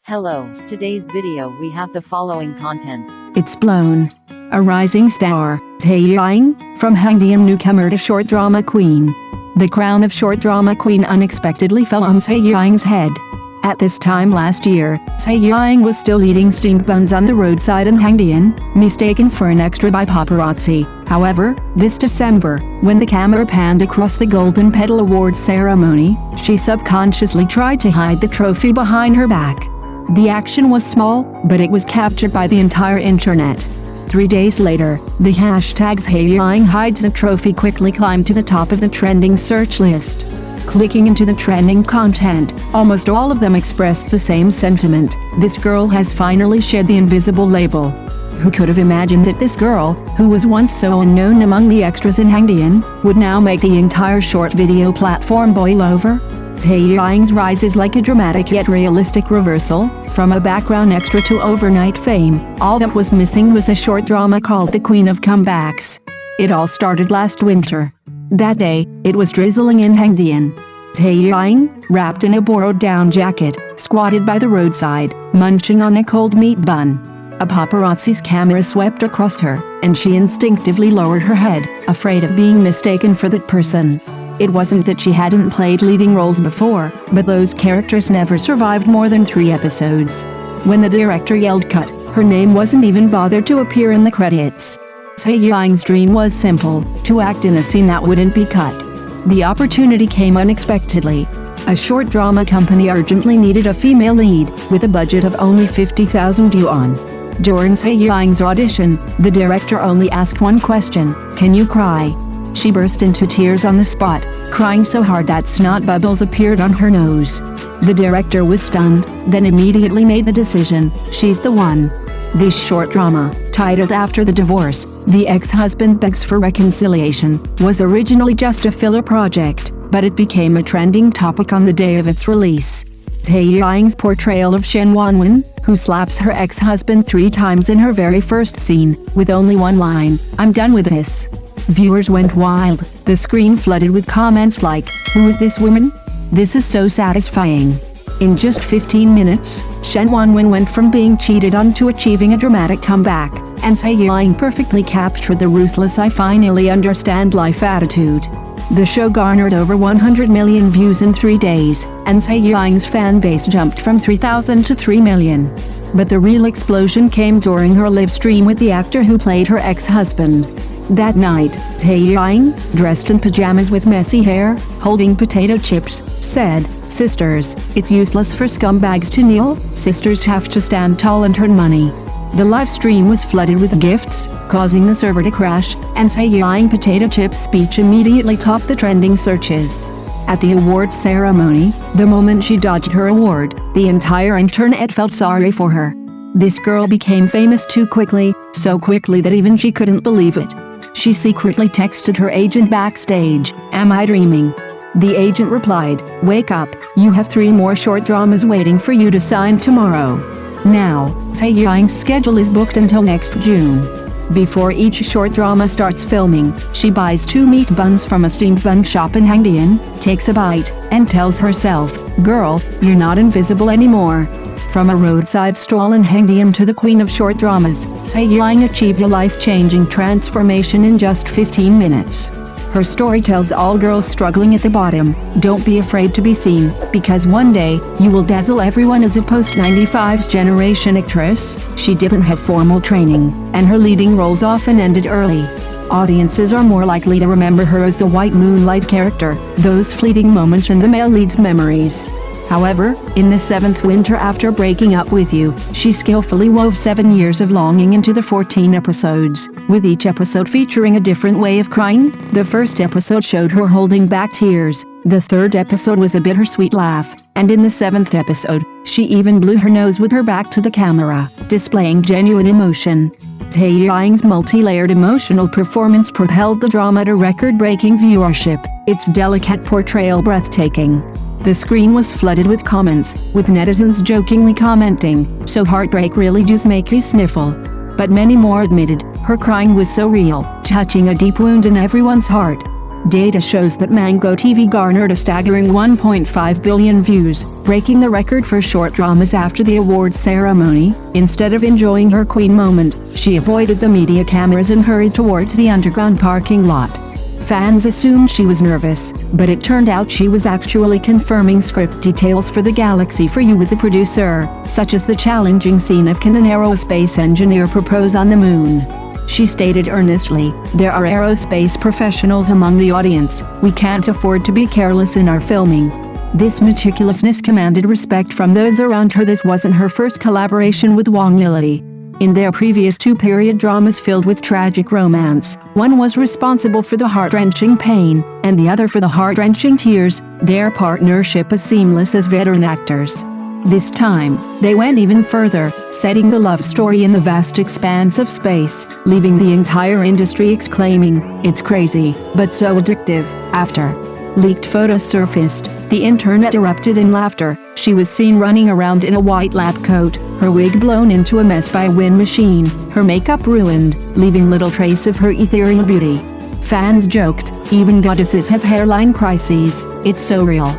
Hello, today's video we have the following content. It's blown. A rising star, Zhai Yiying, from Hengdian newcomer to short drama queen. The crown of short drama queen unexpectedly fell on Zhai Yiying's head. At this time last year, Zhai Yiying was still eating steamed buns on the roadside in Hengdian, mistaken for an extra by paparazzi. However, this December, when the camera panned across the Golden Petal Awards ceremony, she subconsciously tried to hide the trophy behind her back. The action was small, but it was captured by the entire internet. 3 days later, the hashtag Zhai Yiying hides the trophy quickly climbed to the top of the trending search list. Clicking into the trending content, almost all of them expressed the same sentiment: this girl has finally shed the invisible label. Who could have imagined that this girl, who was once so unknown among the extras in Hengdian, would now make the entire short video platform boil over? Zhai Yiying's rise is like a dramatic yet realistic reversal, from a background extra to overnight fame. All that was missing was a short drama called The Queen of Comebacks. It all started last winter. That day, it was drizzling in Hengdian. Zhai Yiying, wrapped in a borrowed down jacket, squatted by the roadside, munching on a cold meat bun. A paparazzi's camera swept across her, and she instinctively lowered her head, afraid of being mistaken for that person. It wasn't that she hadn't played leading roles before, but those characters never survived more than 3 episodes. When the director yelled cut, her name wasn't even bothered to appear in the credits. Zhai Yiying's dream was simple: to act in a scene that wouldn't be cut. The opportunity came unexpectedly. A short drama company urgently needed a female lead, with a budget of only 50,000 yuan. During Zhai Yiying's audition, the director only asked one question: "Can you cry?" She burst into tears on the spot, crying so hard that snot bubbles appeared on her nose. The director was stunned, then immediately made the decision: she's the one. This short drama, titled after the divorce, The Ex-Husband Begs for Reconciliation, was originally just a filler project, but it became a trending topic on the day of its release. Zhai Yiying's portrayal of Shen Wanwen, who slaps her ex-husband 3 times in her very first scene, with only one line, "I'm done with this." Viewers went wild, the screen flooded with comments like, "Who is this woman? This is so satisfying." In just 15 minutes, Shen Wanwen went from being cheated on to achieving a dramatic comeback, and Zhai Yiying perfectly captured the ruthless "I finally understand life" attitude. The show garnered over 100 million views in 3 days, and Zhai Yiying's fan base jumped from 3,000 to 3 million. But the real explosion came during her live stream with the actor who played her ex-husband. That night, Zhai Yiying, dressed in pajamas with messy hair, holding potato chips, said, "Sisters, it's useless for scumbags to kneel, sisters have to stand tall and earn money." The live stream was flooded with gifts, causing the server to crash, and Zhai Yiying's potato chip speech immediately topped the trending searches. At the awards ceremony, the moment she dodged her award, the entire internet felt sorry for her. This girl became famous too quickly, so quickly that even she couldn't believe it. She secretly texted her agent backstage, "Am I dreaming?" The agent replied, "Wake up, you have 3 more short dramas waiting for you to sign tomorrow." Now, Zhai Yiying's schedule is booked until next June. Before each short drama starts filming, she buys 2 meat buns from a steamed bun shop in Hengdian, takes a bite, and tells herself, "Girl, you're not invisible anymore." From a roadside stall in Hengdian to the queen of short dramas, Zhai Yiying achieved a life-changing transformation in just 15 minutes. Her story tells all girls struggling at the bottom, don't be afraid to be seen, because one day, you will dazzle everyone. As a post-95's generation actress, she didn't have formal training, and her leading roles often ended early. Audiences are more likely to remember her as the white moonlight character, those fleeting moments in the male lead's memories. However, in the 7th winter after breaking up with you, she skillfully wove 7 years of longing into the 14 episodes, with each episode featuring a different way of crying. The first episode showed her holding back tears, the 3rd episode was a bittersweet laugh, and in the 7th episode, she even blew her nose with her back to the camera, displaying genuine emotion. Zhai Yiying's multi-layered emotional performance propelled the drama to record-breaking viewership, its delicate portrayal breathtaking. The screen was flooded with comments, with netizens jokingly commenting, "So heartbreak really does make you sniffle." But many more admitted, her crying was so real, touching a deep wound in everyone's heart. Data shows that Mango TV garnered a staggering 1.5 billion views, breaking the record for short dramas after the awards ceremony. Instead of enjoying her queen moment, she avoided the media cameras and hurried towards the underground parking lot. Fans assumed she was nervous, but it turned out she was actually confirming script details for the Galaxy for You with the producer, such as the challenging scene of can an aerospace engineer propose on the moon. She stated earnestly, "There are aerospace professionals among the audience, we can't afford to be careless in our filming." This meticulousness commanded respect from those around her. This wasn't her first collaboration with Wang Lily. In their previous two period dramas filled with tragic romance, one was responsible for the heart-wrenching pain, and the other for the heart-wrenching tears. Their partnership is seamless as veteran actors. This time, they went even further, setting the love story in the vast expanse of space, leaving the entire industry exclaiming, "It's crazy, but so addictive." After leaked photos surfaced, the internet erupted in laughter. She was seen running around in a white lab coat, her wig blown into a mess by a wind machine, her makeup ruined, leaving little trace of her ethereal beauty. Fans joked, "Even goddesses have hairline crises, it's so real."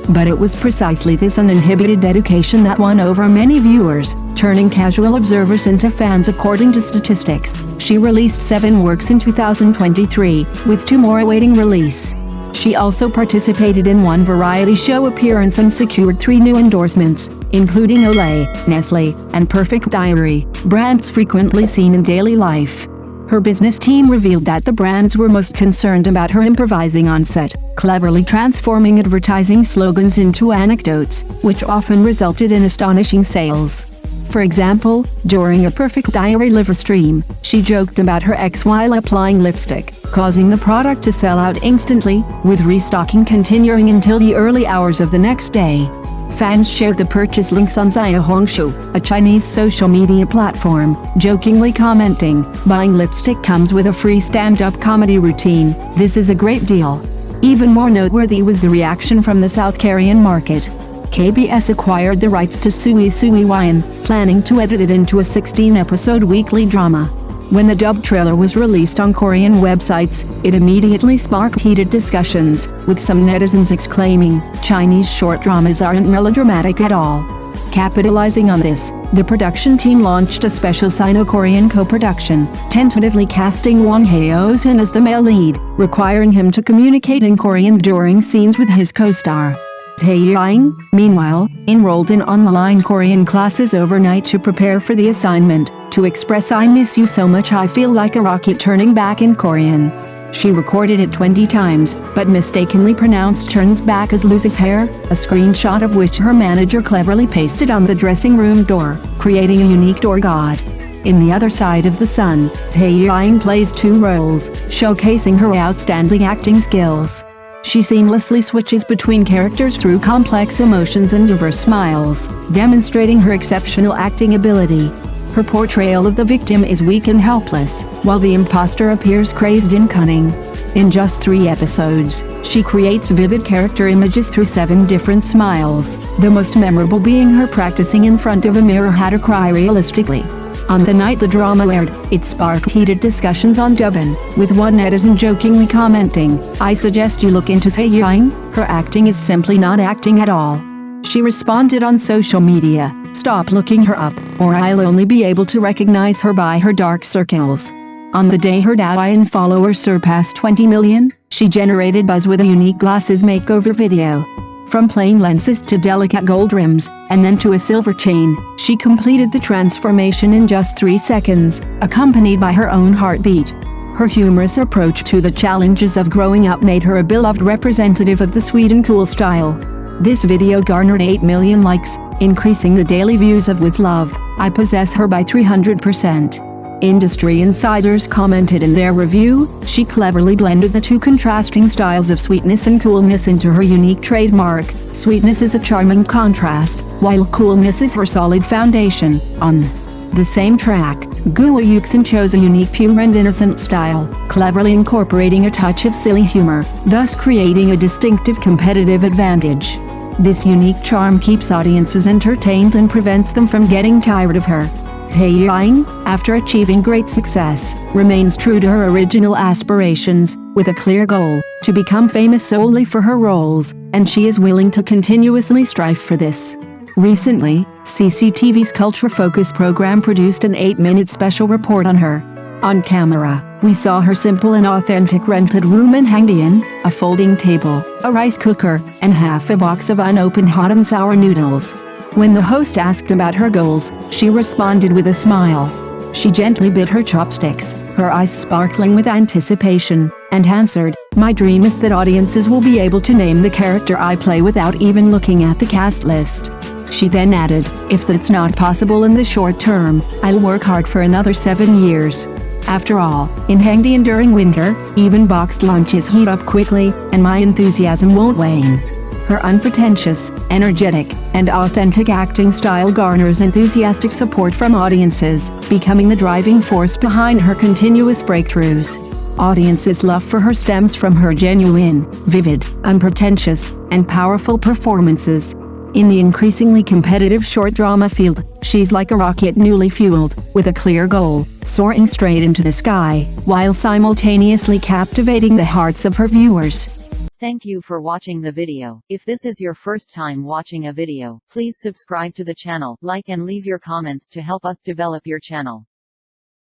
But it was precisely this uninhibited dedication that won over many viewers, turning casual observers into fans. According to statistics, she released 7 works in 2023, with 2 more awaiting release. She also participated in 1 variety show appearance and secured 3 new endorsements, including Olay, Nestle, and Perfect Diary, brands frequently seen in daily life. Her business team revealed that the brands were most concerned about her improvising on set, cleverly transforming advertising slogans into anecdotes, which often resulted in astonishing sales. For example, during a Perfect Diary live stream, she joked about her ex while applying lipstick, causing the product to sell out instantly, with restocking continuing until the early hours of the next day. Fans shared the purchase links on Zhai Yiying, a Chinese social media platform, jokingly commenting, "Buying lipstick comes with a free stand-up comedy routine, this is a great deal." Even more noteworthy was the reaction from the South Korean market. KBS acquired the rights to Sui Sui Wine, planning to edit it into a 16-episode weekly drama. When the dubbed trailer was released on Korean websites, it immediately sparked heated discussions, with some netizens exclaiming, "Chinese short dramas aren't melodramatic at all." Capitalizing on this, the production team launched a special Sino-Korean co-production, tentatively casting Won Hye-sun as the male lead, requiring him to communicate in Korean during scenes with his co-star. Zhai Yiying, meanwhile, enrolled in online Korean classes overnight to prepare for the assignment, to express "I miss you so much, I feel like a rocket turning back" in Korean. She recorded it 20 times, but mistakenly pronounced "turns back" as loses hair, a screenshot of which her manager cleverly pasted on the dressing room door, creating a unique door god. In The Other Side of the Sun, Zhai Yiying plays 2 roles, showcasing her outstanding acting skills. She seamlessly switches between characters through complex emotions and diverse smiles, demonstrating her exceptional acting ability. Her portrayal of the victim is weak and helpless, while the imposter appears crazed and cunning. In just 3 episodes, she creates vivid character images through 7 different smiles, the most memorable being her practicing in front of a mirror how to cry realistically. On the night the drama aired, it sparked heated discussions on Douban, with one netizen jokingly commenting, "I suggest you look into Zhai Yiying, her acting is simply not acting at all." She responded on social media, "Stop looking her up, or I'll only be able to recognize her by her dark circles." On the day her Douyin followers surpassed 20 million, she generated buzz with a unique glasses makeover video. From plain lenses to delicate gold rims, and then to a silver chain, she completed the transformation in just 3 seconds, accompanied by her own heartbeat. Her humorous approach to the challenges of growing up made her a beloved representative of the sweet and cool style. This video garnered 8 million likes, increasing the daily views of "With Love, I Possess Her" by 300%. Industry insiders commented in their review, "She cleverly blended the 2 contrasting styles of sweetness and coolness into her unique trademark. Sweetness is a charming contrast, while coolness is her solid foundation." On the same track, Gua Yuxin chose a unique pure and innocent style, cleverly incorporating a touch of silly humor, thus creating a distinctive competitive advantage. This unique charm keeps audiences entertained and prevents them from getting tired of her. Zhai Yiying, after achieving great success, remains true to her original aspirations, with a clear goal to become famous solely for her roles, and she is willing to continuously strive for this. Recently, CCTV's Culture Focus program produced an 8-minute special report on her. On camera, we saw her simple and authentic rented room in Hengdian, a folding table, a rice cooker, and half a box of unopened hot and sour noodles. When the host asked about her goals, she responded with a smile. She gently bit her chopsticks, her eyes sparkling with anticipation, and answered, "My dream is that audiences will be able to name the character I play without even looking at the cast list." She then added, "If that's not possible in the short term, I'll work hard for another 7 years." After all, in Hengdian during winter, even boxed lunches heat up quickly, and my enthusiasm won't wane. Her unpretentious, energetic, and authentic acting style garners enthusiastic support from audiences, becoming the driving force behind her continuous breakthroughs. Audiences' love for her stems from her genuine, vivid, unpretentious, and powerful performances. In the increasingly competitive short drama field, she's like a rocket newly fueled, with a clear goal, soaring straight into the sky, while simultaneously captivating the hearts of her viewers. Thank you for watching the video. If this is your first time watching a video, please subscribe to the channel, like and leave your comments to help us develop your channel.